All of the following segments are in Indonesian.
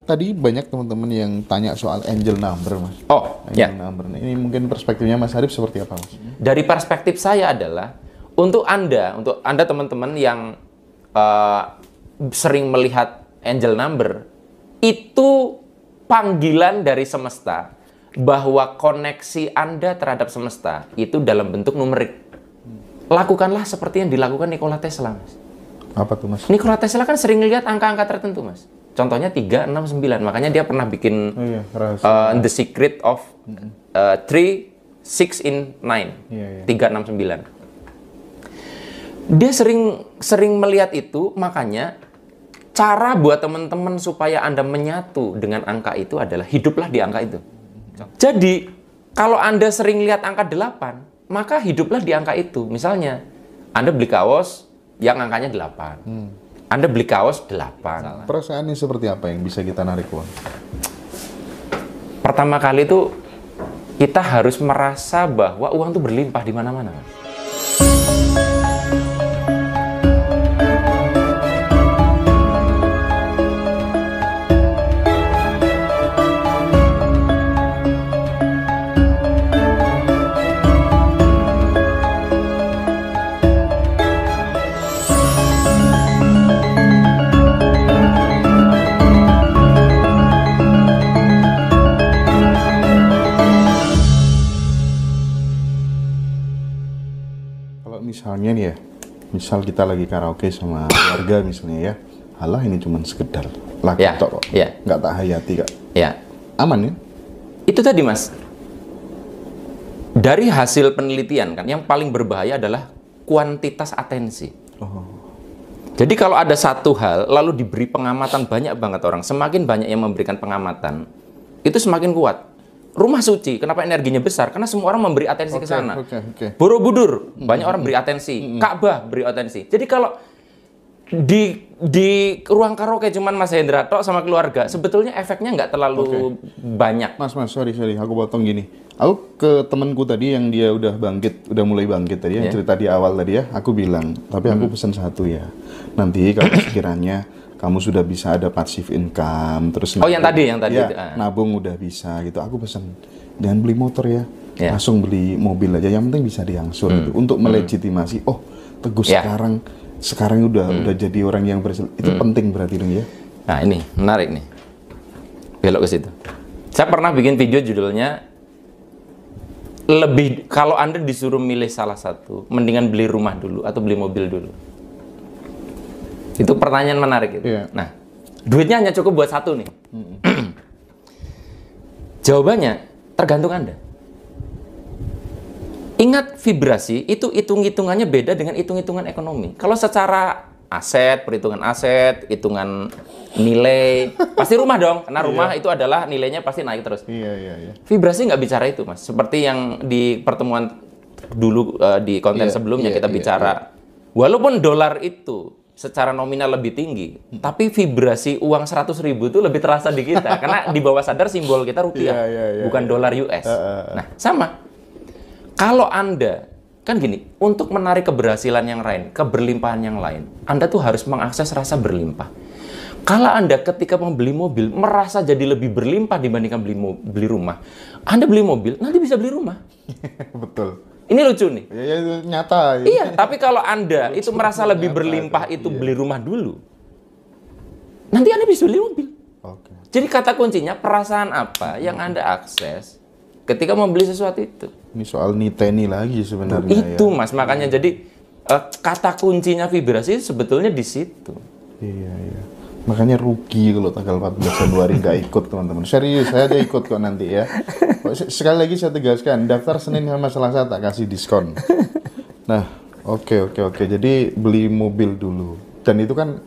Tadi banyak teman-teman yang tanya soal angel number, Mas. Oh, Angel ya. number. Nah, ini mungkin perspektifnya Mas Arif seperti apa, Mas? Dari perspektif saya adalah untuk Anda teman-teman yang sering melihat angel number, itu panggilan dari semesta bahwa koneksi Anda terhadap semesta itu dalam bentuk numerik. Lakukanlah seperti yang dilakukan Nikola Tesla, Mas. Apa tuh, Mas? Nikola Tesla kan sering lihat angka-angka tertentu, Mas. Contohnya 3, 6, 9. Makanya dia pernah bikin The Secret of 3, 6 in 9. 3, 6, 9. Dia sering melihat itu, makanya cara buat teman-teman supaya Anda menyatu dengan angka itu adalah hiduplah di angka itu. Jadi, kalau Anda sering lihat angka 8, maka hiduplah di angka itu. Misalnya, Anda beli kaos yang angkanya 8. Anda beli kaos 8. Perasaannya seperti apa yang bisa kita narik uang? Pertama kali itu kita harus merasa bahwa uang itu berlimpah di mana-mana. Misalnya nih ya, misal kita lagi karaoke sama keluarga misalnya ya, halah ini cuma sekedar lagu tok kok, nggak tak hayati kak. Ya. Aman ya? Itu tadi Mas, dari hasil penelitian kan, yang paling berbahaya adalah kuantitas atensi. Jadi kalau ada satu hal, lalu diberi pengamatan banyak banget orang, semakin banyak yang memberikan pengamatan, itu semakin kuat. Rumah suci, kenapa energinya besar? Karena semua orang memberi atensi ke sana. Borobudur, banyak orang beri atensi. Ka'bah beri atensi. Jadi kalau di ruang karaoke cuman Mas Hendra tok sama keluarga, sebetulnya efeknya nggak terlalu banyak. Mas, sorry, aku potong gini. Aku ke temanku tadi yang dia udah mulai bangkit tadi, yang cerita di awal tadi ya, aku bilang, tapi aku pesan satu ya. Nanti kalau sekiranya kamu sudah bisa ada passive income, terus nabung, yang tadi ya, nabung udah bisa gitu. Aku pesan jangan beli motor ya, langsung beli mobil aja. Yang penting bisa diangsur gitu, untuk melegitimasi. Oh, Teguh sekarang udah jadi orang yang berhasil. Itu penting berarti dong ya. Nah ini menarik nih, belok ke situ. Saya pernah bikin video judulnya kalau Anda disuruh milih salah satu, mendingan beli rumah dulu atau beli mobil dulu. Itu pertanyaan menarik itu. Nah, duitnya hanya cukup buat satu nih. Jawabannya tergantung Anda. Ingat, vibrasi itu hitung-hitungannya beda dengan hitung-hitungan ekonomi. Kalau secara aset, perhitungan aset, hitungan nilai, pasti rumah dong. Karena rumah itu adalah nilainya pasti naik terus. Vibrasi nggak bicara itu, Mas. Seperti yang di pertemuan dulu di konten sebelumnya kita bicara. Walaupun dolar itu secara nominal lebih tinggi, tapi vibrasi uang 100.000 itu lebih terasa di kita, karena di bawah sadar simbol kita rupiah, bukan dolar US. Nah, sama. Kalau Anda, kan gini, untuk menarik keberhasilan yang lain, keberlimpahan yang lain, Anda tuh harus mengakses rasa berlimpah. Kalau Anda ketika membeli mobil, merasa jadi lebih berlimpah dibandingkan beli rumah, Anda beli mobil, nanti bisa beli rumah. Betul. Ini lucu nih. Ya, nyata. Iya, tapi kalau Anda itu merasa lebih berlimpah itu beli rumah dulu, nanti Anda bisa beli mobil. Jadi kata kuncinya, perasaan apa yang Anda akses ketika membeli sesuatu itu. Ini soal niteni lagi sebenarnya. Itu Mas, makanya jadi kata kuncinya vibrasi sebetulnya di situ. Iya. Makanya rugi kalau tanggal 14 Januari nggak ikut, teman-teman. Serius, saya ada ikut kok nanti ya. Sekali lagi saya tegaskan, daftar Senin sama Selasa tak kasih diskon. Nah, oke. Jadi beli mobil dulu. Dan itu kan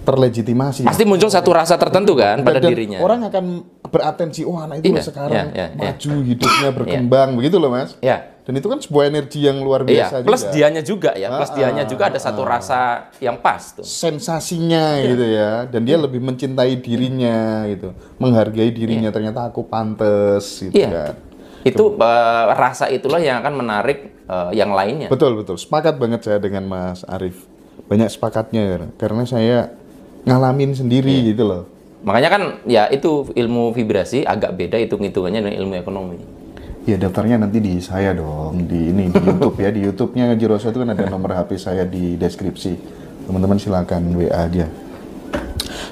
terlegitimasi. Pasti muncul satu rasa tertentu kan pada dirinya. Orang akan beratensi, anak itu sekarang maju hidupnya berkembang, begitu loh Mas. Dan itu kan sebuah energi yang luar biasa plus juga. dianya juga ya, plus dianya juga ada satu rasa yang pas tuh. Sensasinya gitu ya, dan dia lebih mencintai dirinya gitu, menghargai dirinya, ternyata aku pantes gitu kan. Itu rasa itulah yang akan menarik yang lainnya. Betul, sepakat banget saya dengan Mas Arif. Banyak sepakatnya karena saya ngalamin sendiri gitu loh. Makanya kan ya itu ilmu vibrasi agak beda hitung-hitungannya dengan ilmu ekonomi. Ya daftarnya nanti di saya dong, di YouTube ya, di YouTube-nya Ngaji Rosa itu kan ada nomor HP saya di deskripsi. Teman-teman silakan WA aja.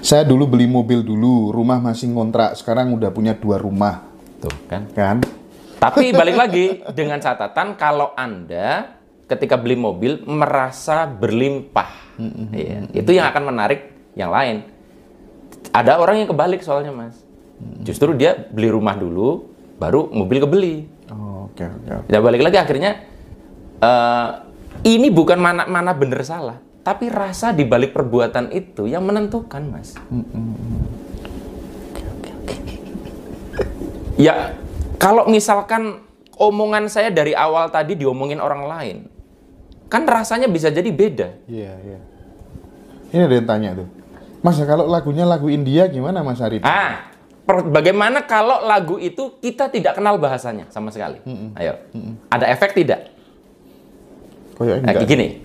Saya dulu beli mobil dulu, rumah masih ngontrak, sekarang udah punya 2 rumah. Tuh kan. Kan? Tapi balik lagi dengan catatan kalau Anda ketika beli mobil merasa berlimpah. Ya, itu yang akan menarik yang lain. Ada orang yang kebalik soalnya, Mas. Justru dia beli rumah dulu, baru mobil kebeli. Oh, oke. Ya balik lagi akhirnya ini bukan mana bener salah, tapi rasa di balik perbuatan itu yang menentukan, Mas. Ya kalau misalkan omongan saya dari awal tadi diomongin orang lain, kan rasanya bisa jadi beda. Iya. Ini ada yang tanya tuh, Mas kalau lagunya lagu India gimana Mas Arif? Bagaimana kalau lagu itu kita tidak kenal bahasanya sama sekali? Ayo, ada efek tidak? Gini,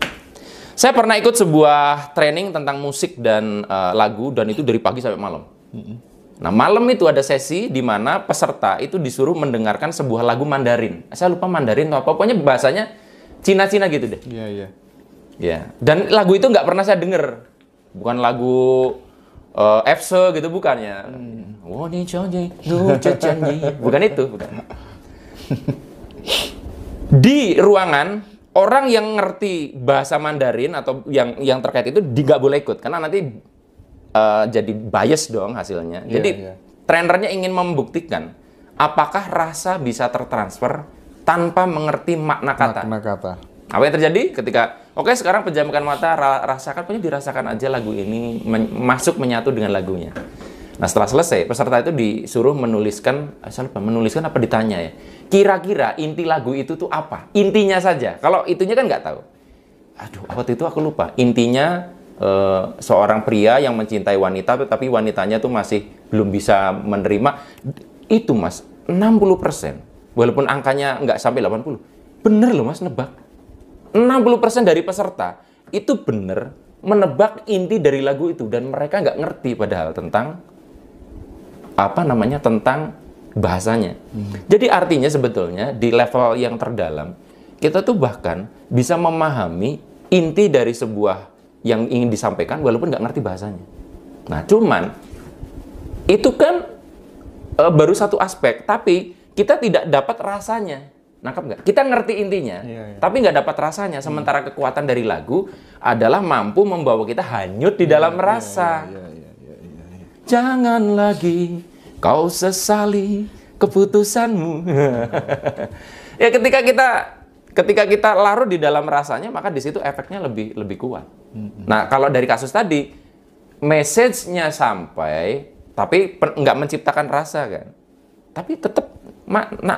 saya pernah ikut sebuah training tentang musik dan lagu, dan itu dari pagi sampai malam. Nah, malam itu ada sesi di mana peserta itu disuruh mendengarkan sebuah lagu Mandarin. Saya lupa Mandarin atau apa, pokoknya bahasanya Cina-Cina gitu deh. Iya. Ya, dan lagu itu nggak pernah saya denger. Bukan lagu EFSE gitu, bukannya. Bukan itu, bukan. Di ruangan, orang yang ngerti bahasa Mandarin atau yang terkait itu nggak boleh ikut, karena nanti jadi bias dong hasilnya. Jadi trainernya ingin membuktikan apakah rasa bisa tertransfer tanpa mengerti makna kata. Apa yang terjadi ketika sekarang pejamkan mata, rasakan, pokoknya dirasakan aja lagu ini masuk menyatu dengan lagunya. Nah, setelah selesai, peserta itu disuruh menuliskan apa ditanya ya, kira-kira inti lagu itu tuh apa? Intinya saja. Kalau itunya kan nggak tahu. Aduh, waktu itu aku lupa. Intinya seorang pria yang mencintai wanita, tapi wanitanya tuh masih belum bisa menerima. Itu, Mas, 60%. Walaupun angkanya nggak sampai 80. Bener loh, Mas, nebak. 60% dari peserta itu benar menebak inti dari lagu itu, dan mereka nggak ngerti padahal tentang tentang bahasanya. Jadi artinya sebetulnya di level yang terdalam kita tuh bahkan bisa memahami inti dari sebuah yang ingin disampaikan walaupun nggak ngerti bahasanya. Nah, cuman itu kan baru satu aspek, tapi kita tidak dapat rasanya. Nangkap nggak? Kita ngerti intinya, tapi nggak dapat rasanya. Sementara kekuatan dari lagu adalah mampu membawa kita hanyut di dalam rasa. Jangan lagi kau sesali keputusanmu. Ya, ketika kita larut di dalam rasanya, maka di situ efeknya lebih kuat. Nah, kalau dari kasus tadi, message-nya sampai, tapi nggak menciptakan rasa kan? Tapi tetap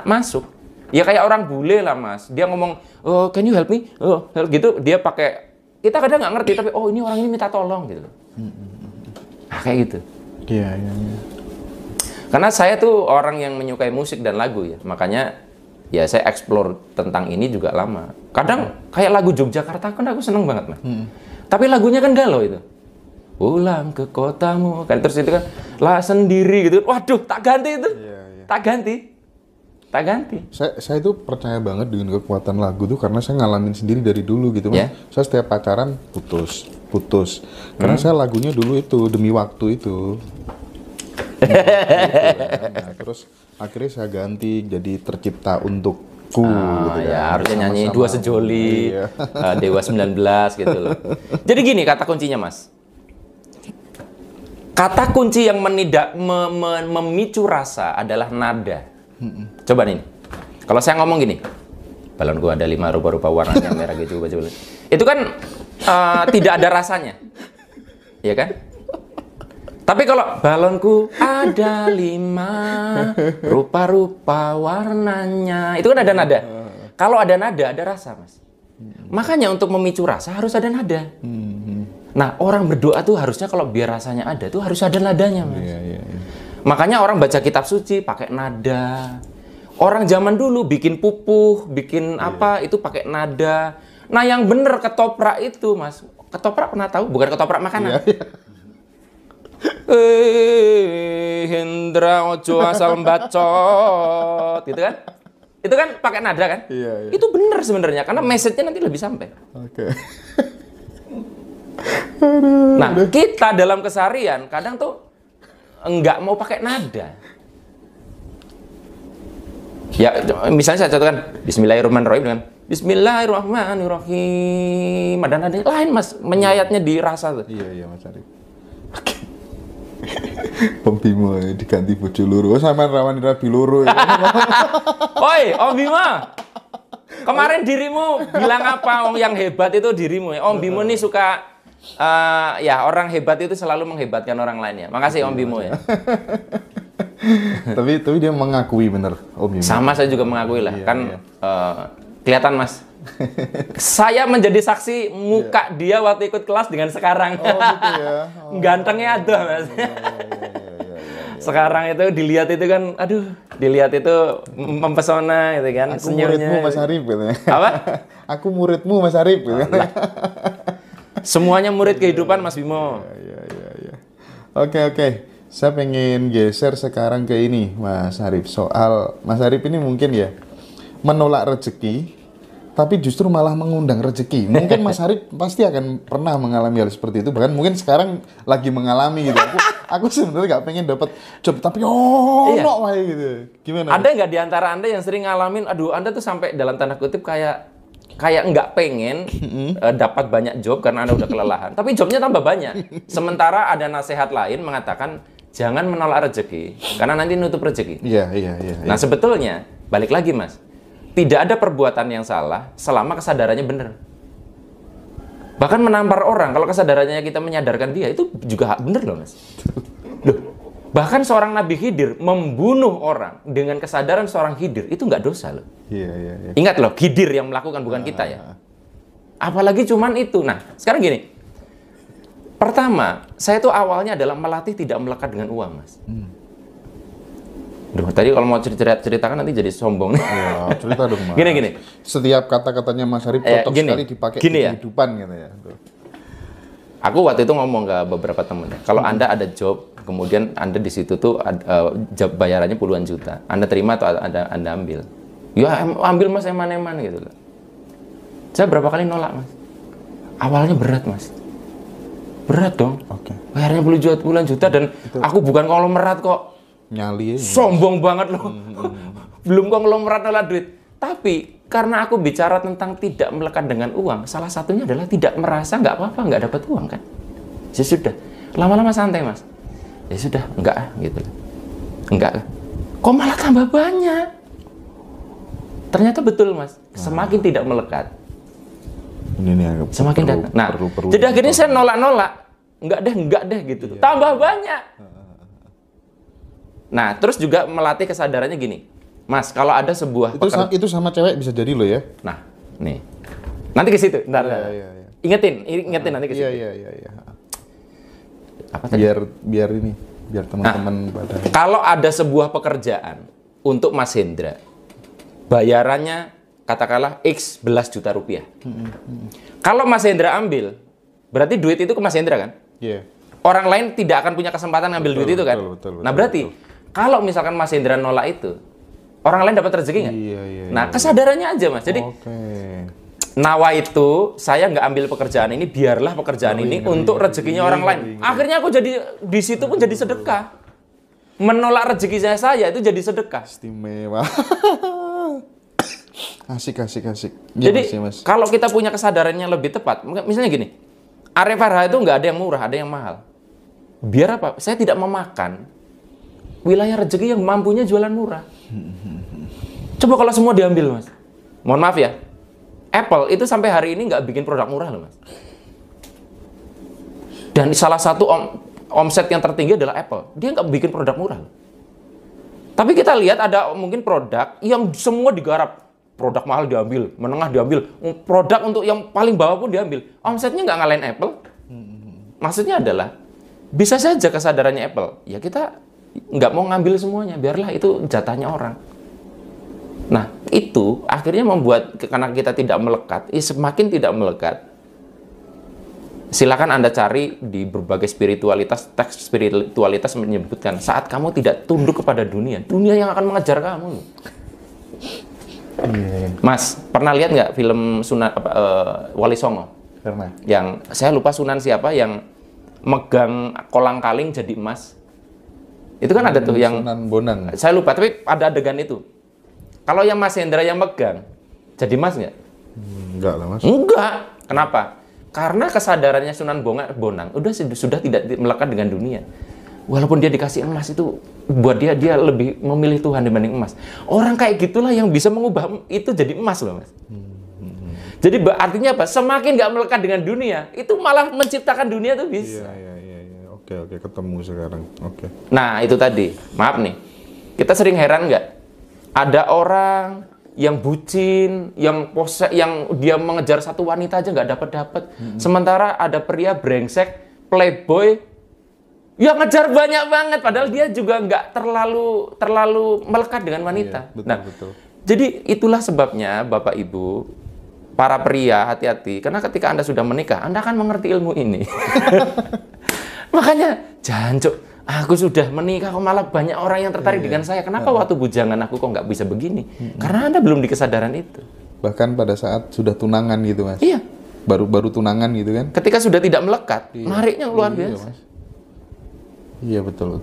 masuk. Ya kayak orang bule lah, Mas. Dia ngomong, oh, can you help me? Oh, gitu. Dia pakai, kita kadang nggak ngerti, tapi oh, ini orang ini minta tolong gitu. Nah, kayak gitu. Iya. Karena saya tuh orang yang menyukai musik dan lagu ya. Makanya ya saya explore tentang ini juga lama. Kadang kayak lagu Yogyakarta kan aku seneng banget, Mas. Tapi lagunya kan galau itu. Pulang ke kotamu. Kan terus itu kan lah sendiri gitu. Waduh, tak ganti itu. Tak ganti. Saya itu percaya banget dengan kekuatan lagu tuh karena saya ngalamin sendiri dari dulu gitu, Mas. Saya setiap pacaran putus. Karena saya lagunya dulu itu Demi Waktu itu. Nah, terus akhirnya saya ganti jadi Tercipta Untukku gitu ya, kan. harusnya nyanyi Dua Sejoli, Dewa 19 gitu loh. Jadi gini kata kuncinya, Mas. Kata kunci yang memicu rasa adalah nada. Coba nih, kalau saya ngomong gini, balon gua ada 5 rupa-rupa warnanya merah gitu, coba. Itu kan tidak ada rasanya, ya kan? Tapi kalau balonku ada 5 rupa-rupa warnanya, itu kan ada nada. Kalau ada nada, ada rasa, Mas. Makanya untuk memicu rasa harus ada nada. Nah, orang berdoa tuh harusnya kalau biar rasanya ada tuh harus ada nadanya, Mas. Makanya orang baca kitab suci pakai nada. Orang zaman dulu bikin pupuh, bikin apa itu pakai nada. Nah, yang bener ketoprak itu, Mas. Ketoprak pernah tahu? Bukan ketoprak makanan. Hendra ojo asal bacot, gitu kan? Itu kan pakai nada kan? Iya, iya. Itu benar sebenarnya karena message-nya nanti lebih sampai. Oke. Nah, kita dalam keseharian kadang tuh enggak mau pakai nada. Ya, misalnya saya contohkan Bismillahirrahmanirrahim dengan Bismillahirrahmanirrahim. Ada nadanya lain, Mas. Menyayatnya dirasa tuh. Iya, iya, Mas Arif. Oke. Om Bimo diganti bojo loro. Oh, sampean rawani rabi loro ya. Oi, Om Bima. Kemarin dirimu bilang apa? Yang hebat itu dirimu ya. Om Bimo nih suka ya orang hebat itu selalu menghebatkan orang lainnya. Makasih Om Bimo ya. tapi dia mengakui bener Om Bimo. Sama saya juga mengakui lah. Iya, Kan iya. kelihatan Mas. Saya menjadi saksi muka dia waktu ikut kelas dengan sekarang. Oh, gitu ya. Oh. Gantengnya ada Mas. Iya. Sekarang itu dilihat itu kan, aduh, dilihat itu mempesona gitu kan, Aku senyumnya. muridmu Mas Arif gitu ya. Apa? Aku muridmu Mas Arif gitu. Semuanya murid kehidupan Mas Bimo. Iya. Oke. Saya pengen geser sekarang ke ini Mas Arif. Soal Mas Arif ini mungkin ya menolak rezeki tapi justru malah mengundang rezeki. Mungkin Mas Arif pasti akan pernah mengalami hal seperti itu. Bahkan mungkin sekarang lagi mengalami gitu. Aku sebenarnya nggak pengen dapat job tapi Iya. no wae gitu. Gimana? Ada nggak di antara Anda yang sering ngalamin, aduh Anda tuh sampai dalam tanda kutip kayak nggak pengen dapat banyak job karena Anda udah kelelahan. Tapi jobnya tambah banyak. Sementara ada nasihat lain mengatakan, jangan menolak rezeki, karena nanti nutup rezeki. Iya. Nah sebetulnya, balik lagi Mas, tidak ada perbuatan yang salah selama kesadarannya benar. Bahkan menampar orang, kalau kesadarannya kita menyadarkan dia, itu juga benar loh Mas. Loh, bahkan seorang Nabi Khidir membunuh orang dengan kesadaran seorang Khidir, itu nggak dosa loh. Iya. Ingat loh, Khidir yang melakukan, bukan kita ya. Apalagi cuman itu. Nah, sekarang gini. Pertama, saya tuh awalnya adalah melatih tidak melekat dengan uang, Mas. Duh, tadi kalau mau ceritakan nanti jadi sombong. Ya, cerita dong Mas. Gini. Setiap kata-katanya Mas Arif cocok sekali dipakai di ya. kehidupan gitu ya. Tuh. Aku waktu itu ngomong ke beberapa temen, kalau Anda ada job, kemudian Anda di situ tuh job bayarannya puluhan juta, Anda terima atau Anda ambil? Ya ambil Mas, eman-eman gitu loh. Saya berapa kali nolak Mas. Awalnya berat Mas. Berat dong. Oke. Bayarnya puluhan juta dan aku bukan konglomerat kok. Nyali ya. Sombong banget loh. Belum konglomerat nolak duit. Tapi karena aku bicara tentang tidak melekat dengan uang, salah satunya adalah tidak merasa nggak apa-apa nggak dapat uang kan. Ya sudah. Lama-lama santai Mas. Ya sudah, enggak gitu. Enggak. Kok malah tambah banyak? Ternyata betul Mas. Semakin tidak melekat, Ini nih agak semakin datang. Nah, jadi akhirnya saya nolak. Enggak deh gitu. Iya. Tambah banyak. Nah, terus juga melatih kesadarannya gini. Mas, kalau ada sebuah itu sama cewek bisa jadi loh ya. Nah, nih. Nanti ke situ. Ntar. Iya. Ingetin nanti ke situ. Iya. Apa tadi? Biar teman-teman pada. Kalau ada sebuah pekerjaan untuk Mas Hendra, bayarannya katakanlah X belas juta rupiah. Kalau Mas Hendra ambil, berarti duit itu ke Mas Hendra kan? Iya. Orang lain tidak akan punya kesempatan ngambil duit itu kan? Betul, Nah berarti kalau misalkan Mas Hendra nolak itu, orang lain dapat rezeki nggak? Iya. Nah kesadarannya aja Mas. Jadi nawa itu saya nggak ambil pekerjaan ini, biarlah pekerjaan ini untuk rezekinya orang lain. Akhirnya aku jadi di situ pun jadi sedekah. Menolak rezeki saya itu jadi sedekah. Istimewa. Asik. Ya, Jadi Mas. kalau kita punya kesadarannya lebih tepat, misalnya gini, Arif Farha itu nggak ada yang murah, ada yang mahal. Biar apa? Saya tidak memakan wilayah rezeki yang mampunya jualan murah. Coba kalau semua diambil, Mas. Mohon maaf ya, Apple itu sampai hari ini nggak bikin produk murah loh, Mas. Dan salah satu omset yang tertinggi adalah Apple. Dia nggak bikin produk murah loh. Tapi kita lihat ada mungkin produk yang semua digarap. Produk mahal diambil, menengah diambil, produk untuk yang paling bawah pun diambil. Omsetnya nggak ngalahin Apple. Maksudnya adalah, bisa saja kesadarannya Apple. Ya kita nggak mau ngambil semuanya, biarlah itu jatahnya orang. Nah, itu akhirnya membuat, karena kita tidak melekat, semakin tidak melekat, Silakan Anda cari di berbagai spiritualitas, teks spiritualitas menyebutkan saat kamu tidak tunduk kepada dunia, dunia yang akan mengejar kamu. Mas, pernah lihat nggak film Sunan Wali Songo? Pernah. Yang saya lupa Sunan siapa yang megang kolang-kaling jadi emas. Itu kan ada tuh yang Sunan Bonang. saya lupa, tapi ada adegan itu. Kalau yang Mas Hendra yang megang, jadi emas nggak? Enggak lah, Mas. Enggak. Kenapa? Karena kesadarannya Sunan Bonang sudah tidak melekat dengan dunia. Walaupun dia dikasih emas itu, buat dia lebih memilih Tuhan dibanding emas. Orang kayak gitulah yang bisa mengubah itu jadi emas loh, Mas. Jadi artinya apa? Semakin nggak melekat dengan dunia, itu malah menciptakan dunia tuh bisa. Iya. Oke, ketemu sekarang. Oke. Nah, itu tadi. Maaf nih. Kita sering heran nggak? Ada orang yang bucin, yang dia mengejar satu wanita aja nggak dapat. Sementara ada pria brengsek, playboy, yang ngejar banyak banget. Padahal dia juga nggak terlalu melekat dengan wanita. Iya, betul. Jadi itulah sebabnya Bapak Ibu, para pria hati-hati. Karena ketika Anda sudah menikah, Anda akan mengerti ilmu ini. Makanya, jancuk. Aku sudah menikah, kok malah banyak orang yang tertarik dengan saya. Kenapa waktu bujangan aku kok nggak bisa begini? Karena Anda belum di kesadaran itu. Bahkan pada saat sudah tunangan gitu, Mas. Iya. Baru tunangan gitu kan. Ketika sudah tidak melekat, nariknya luar biasa. Mas. Iya, betul.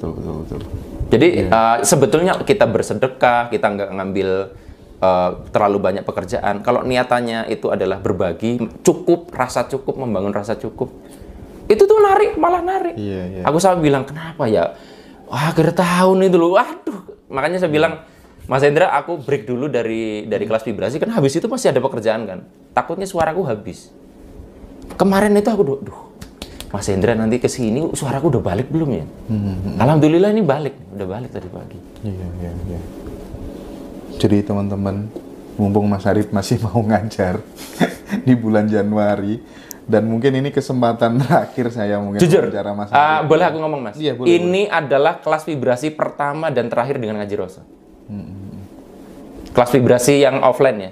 Jadi sebetulnya kita bersedekah, kita nggak ngambil terlalu banyak pekerjaan. Kalau niatannya itu adalah berbagi, rasa cukup, membangun rasa cukup. Itu tuh malah narik. Iya. Aku sampai bilang, kenapa ya? Wah, akhir tahun itu loh. Waduh. Makanya saya bilang, Mas Hendra, aku break dulu dari kelas vibrasi, karena habis itu masih ada pekerjaan kan. Takutnya suaraku habis. Kemarin itu aku, Mas Hendra nanti ke sini suaraku udah balik belum ya? Alhamdulillah ini udah balik tadi pagi. Iya. Jadi teman-teman, mumpung Mas Arif masih mau ngajar di bulan Januari, dan mungkin ini kesempatan terakhir saya mungkin jujur, wawancara Mas Arif. boleh aku ngomong, Mas? Iya, boleh. Ini adalah kelas vibrasi pertama dan terakhir dengan Ngaji Rosa. Kelas vibrasi yang offline ya.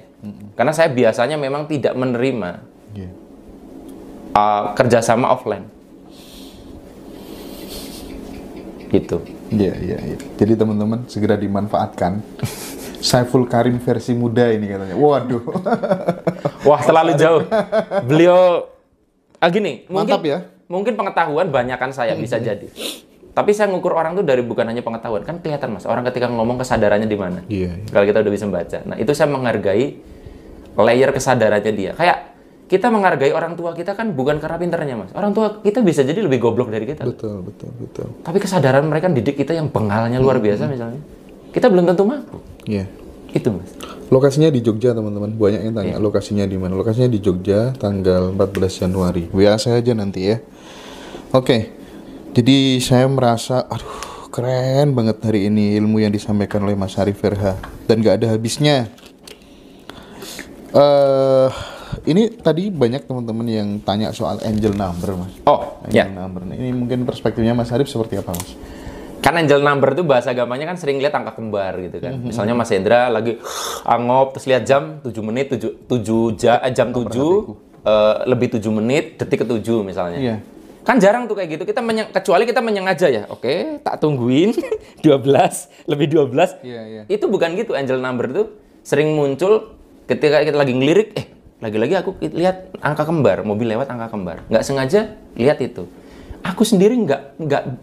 Karena saya biasanya memang tidak menerima kerjasama offline. Gitu. Iya. Jadi teman-teman segera dimanfaatkan. Saiful Karim versi muda ini katanya. Waduh. Wah, terlalu jauh. Beliau gini, mantap ya. Mungkin pengetahuan banyakan saya bisa jadi. Tapi saya ngukur orang tuh dari bukan hanya pengetahuan. Kan kelihatan, Mas, orang ketika ngomong kesadarannya di mana. Iya. Kalau kita udah bisa membaca. Nah, itu saya menghargai layer kesadarannya dia. Kayak kita menghargai orang tua kita kan bukan karena pinternya, Mas. Orang tua kita bisa jadi lebih goblok dari kita. Betul. Tapi kesadaran mereka didik kita yang bengalnya luar biasa misalnya. Kita belum tentu mampu. Iya. Itu, Mas. Lokasinya di Jogja, teman-teman. Banyak yang tanya lokasinya di mana. Lokasinya di Jogja, tanggal 14 Januari. WA saya aja nanti ya. Oke. Jadi saya merasa, keren banget hari ini ilmu yang disampaikan oleh Mas Arif Verha. Dan gak ada habisnya. Ini tadi banyak teman-teman yang tanya soal angel number, Mas. Angel number. Nah, ini mungkin perspektifnya Mas Arif seperti apa, Mas? Kan angel number itu bahasa agamanya kan sering lihat angka kembar gitu kan. Misalnya Mas Hendra lagi angop terus lihat jam 7 menit jam 7 lebih 7 menit detik ke-7 misalnya. Iya. Kan jarang tuh kayak gitu. Kecuali kita menyengaja ya. Oke, tak tungguin 12 lebih 12. Iya. Itu bukan gitu. Angel number itu sering muncul ketika kita lagi ngelirik, lagi-lagi aku lihat angka kembar, mobil lewat angka kembar. Nggak sengaja lihat itu. Aku sendiri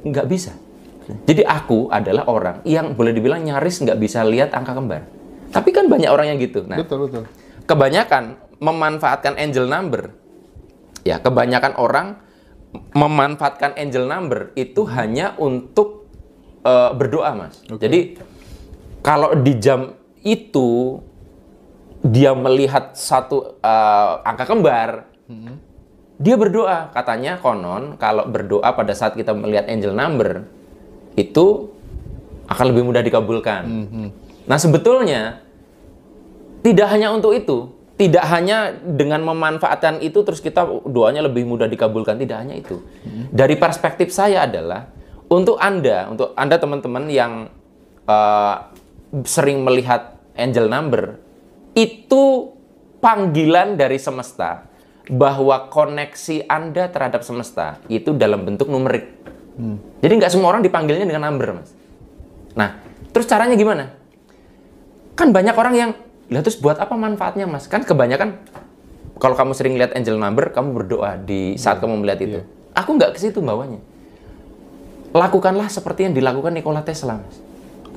nggak bisa. Jadi aku adalah orang yang boleh dibilang nyaris nggak bisa lihat angka kembar. Tapi kan banyak orang yang gitu. Nah, Betul. kebanyakan memanfaatkan angel number. Ya, kebanyakan orang memanfaatkan angel number itu hanya untuk berdoa, Mas. Okay. Jadi kalau di jam itu dia melihat satu angka kembar, dia berdoa. Katanya konon kalau berdoa pada saat kita melihat angel number itu akan lebih mudah dikabulkan. Nah, sebetulnya tidak hanya untuk itu, tidak hanya dengan memanfaatkan itu terus kita doanya lebih mudah dikabulkan, tidak hanya itu. Dari perspektif saya adalah untuk Anda teman-teman yang sering melihat angel number, itu panggilan dari semesta bahwa koneksi Anda terhadap semesta itu dalam bentuk numerik. Jadi nggak semua orang dipanggilnya dengan number, Mas. Nah, terus caranya gimana? Kan banyak orang yang, lah terus buat apa manfaatnya, Mas? Kan kebanyakan, kalau kamu sering lihat angel number, kamu berdoa di saat kamu melihat itu. Aku nggak ke situ bawanya. Lakukanlah seperti yang dilakukan Nikola Tesla, Mas.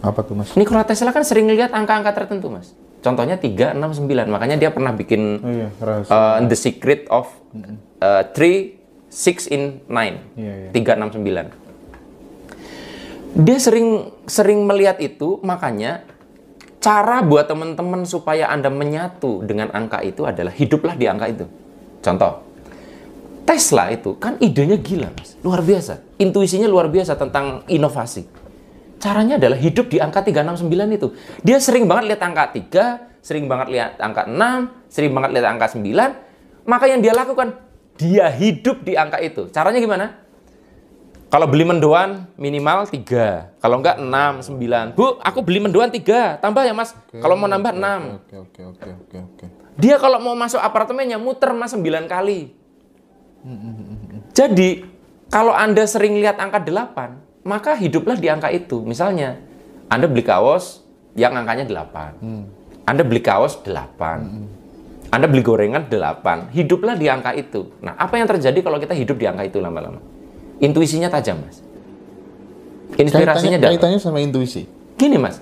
Apa tuh, Mas? Nikola Tesla kan sering lihat angka-angka tertentu, Mas. Contohnya 3, 6, 9. Makanya dia pernah bikin The Secret of 3, 6 in 9. 3, 6, 9. Dia sering melihat itu, makanya cara buat teman-teman supaya Anda menyatu dengan angka itu adalah hiduplah di angka itu. Contoh, Tesla itu kan idenya gila, Mas. Luar biasa. Intuisinya luar biasa tentang inovasi. Caranya adalah hidup di angka 369 itu. Dia sering banget lihat angka 3, sering banget lihat angka 6, sering banget lihat angka 9. Maka yang dia lakukan, dia hidup di angka itu. Caranya gimana? Kalau beli mendoan minimal 3. Kalau enggak 6, 9. Bu, aku beli mendoan 3. Tambah ya, Mas. Kalau mau nambah 6. Oke. Dia kalau mau masuk apartemennya muter, Mas, 9 kali. Jadi, kalau Anda sering lihat angka 8, maka hiduplah di angka itu. Misalnya, Anda beli kaos yang angkanya 8. Anda beli kaos 8. Anda beli gorengan 8. Hiduplah di angka itu. Nah, apa yang terjadi kalau kita hidup di angka itu lama-lama? Intuisinya tajam, Mas. Inspirasinya dapat. Kaitannya sama intuisi. Gini, Mas.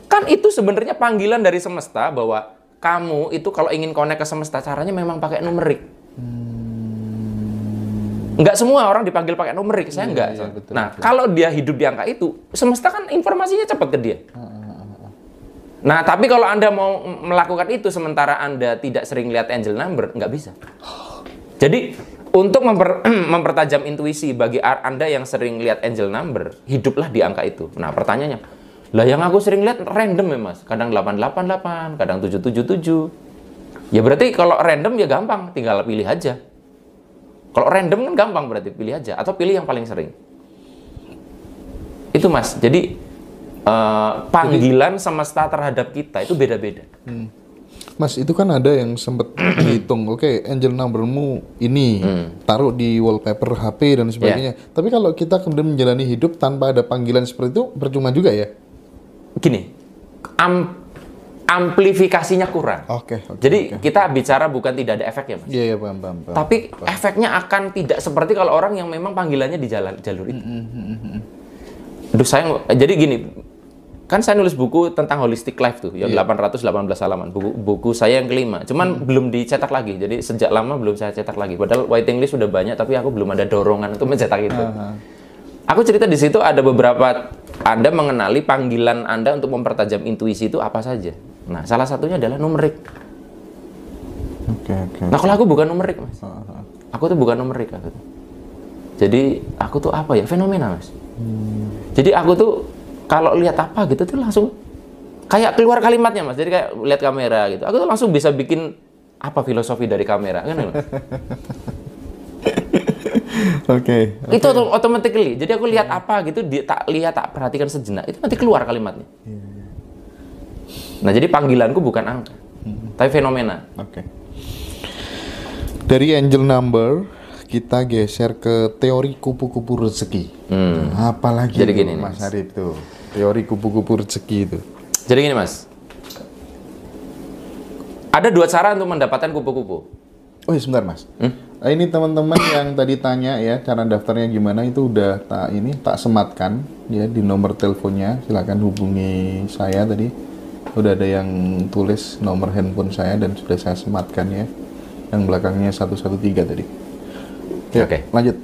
Kan itu sebenarnya panggilan dari semesta bahwa kamu itu kalau ingin connect ke semesta, caranya memang pakai numerik. Nggak semua orang dipanggil pakai numerik, saya nggak. Betul, nah, kalau dia hidup di angka itu, semesta kan informasinya cepat ke dia. Nah, tapi kalau Anda mau melakukan itu sementara Anda tidak sering lihat angel number, nggak bisa. Jadi, untuk mempertajam intuisi bagi Anda yang sering lihat angel number, hiduplah di angka itu. Nah, pertanyaannya, lah yang aku sering lihat random ya, Mas. Kadang 888, kadang 777. Ya berarti kalau random ya gampang, tinggal pilih aja. Kalau random kan gampang berarti pilih aja atau pilih yang paling sering. Itu, Mas. Jadi panggilan semesta terhadap kita itu beda-beda. Mas, itu kan ada yang sempat dihitung, oke, angel numbermu ini, taruh di wallpaper HP dan sebagainya. Tapi kalau kita kemudian menjalani hidup tanpa ada panggilan seperti itu, percuma juga ya? Gini, amplifikasinya kurang. Jadi kita bicara bukan tidak ada efek ya, Mas. Iya, paham. Tapi efeknya akan tidak seperti kalau orang yang memang panggilannya di jalur itu. Aduh, jadi gini, kan saya nulis buku tentang holistic life tuh, yang 818 halaman. Buku saya yang kelima. Cuman belum dicetak lagi. Jadi sejak lama belum saya cetak lagi. Padahal waiting list sudah banyak, tapi aku belum ada dorongan untuk mencetak itu. Aku cerita di situ ada beberapa Anda mengenali panggilan Anda untuk mempertajam intuisi itu apa saja. Nah, salah satunya adalah numerik. Nah, kalau aku bukan numerik, Mas. Aku tuh bukan numerik. Jadi, aku tuh apa ya? Fenomena, Mas. Jadi, aku tuh kalau lihat apa gitu tuh langsung kayak keluar kalimatnya, Mas. Jadi kayak lihat kamera gitu. Aku tuh langsung bisa bikin apa filosofi dari kamera, kan, Mas? Itu automatically. Jadi aku lihat apa gitu, tak perhatikan sejenak, itu nanti keluar kalimatnya. Nah, jadi panggilanku bukan angka, tapi fenomena. Dari angel number, kita geser ke teori kupu-kupu rezeki. Apalagi jadi itu, gini, Mas Arif tuh, teori kupu-kupu rezeki itu. Jadi gini, Mas. Ada 2 cara untuk mendapatkan kupu-kupu. Oh, sebentar, Mas. Ini teman-teman yang tadi tanya ya, cara daftarnya gimana, itu udah tak sematkan ya di nomor teleponnya. Silakan hubungi saya tadi. Udah ada yang tulis nomor handphone saya dan sudah saya sematkan ya. Yang belakangnya 113 tadi. Ya, Oke. Lanjut.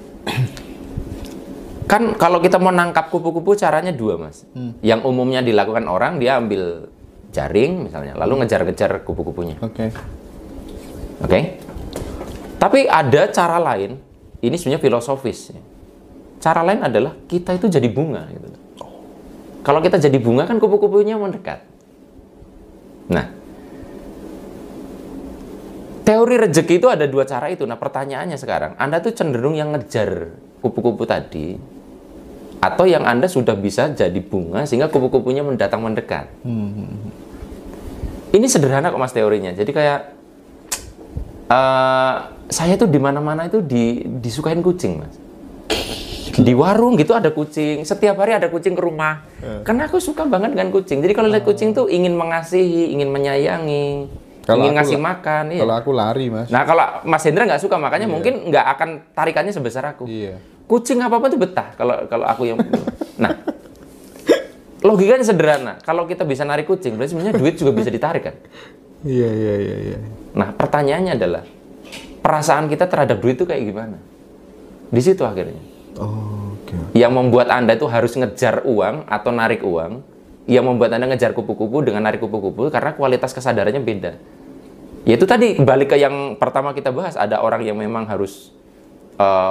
Kan kalau kita mau nangkap kupu-kupu caranya 2, Mas. Yang umumnya dilakukan orang, dia ambil jaring misalnya, lalu ngejar-ngejar kupu-kupunya. Oke. Tapi ada cara lain, ini sebenarnya filosofis. Cara lain adalah kita itu jadi bunga. Gitu. Kalau kita jadi bunga kan kupu-kupunya mendekat. Nah, teori rezeki itu ada 2 cara itu. Nah, pertanyaannya sekarang, Anda tuh cenderung yang ngejar kupu-kupu tadi, atau yang Anda sudah bisa jadi bunga sehingga kupu-kupunya mendatang mendekat. Ini sederhana kok, Mas, teorinya. Jadi kayak saya tuh di mana-mana itu disukain kucing, Mas. Di warung gitu ada kucing, setiap hari ada kucing ke rumah. Karena aku suka banget dengan kucing. Jadi kalau lihat kucing tuh ingin mengasihi, ingin menyayangi, ingin ngasih makan. Iya. Kalau aku lari, Mas. Nah kalau Mas Hendra nggak suka, makanya mungkin nggak akan tarikannya sebesar aku. Iya. Kucing apa tuh betah kalau aku yang. Nah, logikanya sederhana. Kalau kita bisa narik kucing, berarti sebenarnya duit juga bisa ditarik kan? Iya. Nah pertanyaannya adalah perasaan kita terhadap duit itu kayak gimana? Di situ akhirnya. Oh, oke. Yang membuat Anda itu harus ngejar uang atau narik uang, yang membuat Anda ngejar kupu-kupu dengan narik kupu-kupu karena kualitas kesadarannya beda. Yaitu tadi balik ke yang pertama kita bahas, ada orang yang memang harus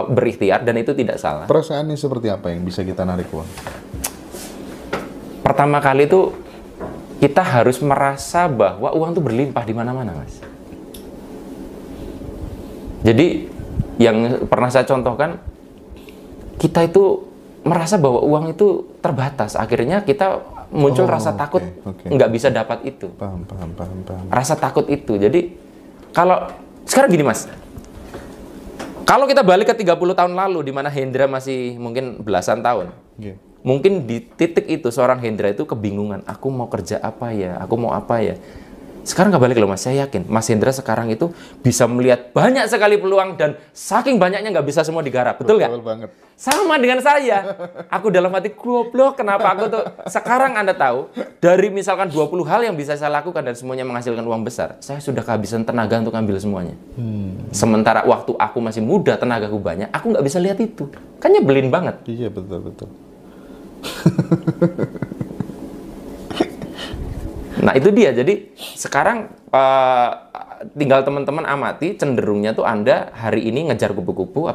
berikhtiar dan itu tidak salah. Perasaannya seperti apa yang bisa kita narik uang? Pertama kali itu kita harus merasa bahwa uang itu berlimpah di mana-mana, Mas. Jadi yang pernah saya contohkan, kita itu merasa bahwa uang itu terbatas. Akhirnya kita muncul rasa takut nggak bisa dapat itu. Paham. Rasa takut itu. Jadi kalau sekarang gini, Mas. Kalau kita balik ke 30 tahun lalu di mana Hendra masih mungkin belasan tahun. Yeah. Mungkin di titik itu seorang Hendra itu kebingungan. Aku mau kerja apa ya? Aku mau apa ya? Sekarang nggak balik loh, Mas. Saya yakin Mas Hendra sekarang itu bisa melihat banyak sekali peluang dan saking banyaknya nggak bisa semua digarap. Betul nggak? Betul banget. Sama dengan saya. Aku dalam hati goblok, kenapa aku tuh sekarang Anda tahu dari misalkan 20 hal yang bisa saya lakukan dan semuanya menghasilkan uang besar, saya sudah kehabisan tenaga untuk ambil semuanya. Sementara waktu aku masih muda, tenagaku banyak, aku nggak bisa lihat itu. Kan nyebelin banget. Iya, betul. Nah itu dia, jadi sekarang tinggal teman-teman amati cenderungnya tuh Anda hari ini ngejar kupu-kupu,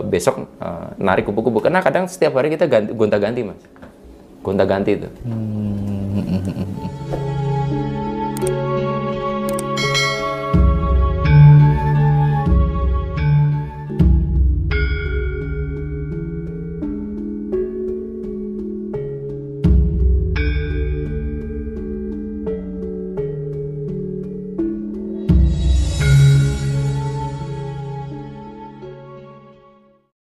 besok narik kupu-kupu. Karena kadang setiap hari kita gonta-ganti, Mas. Gonta-ganti itu.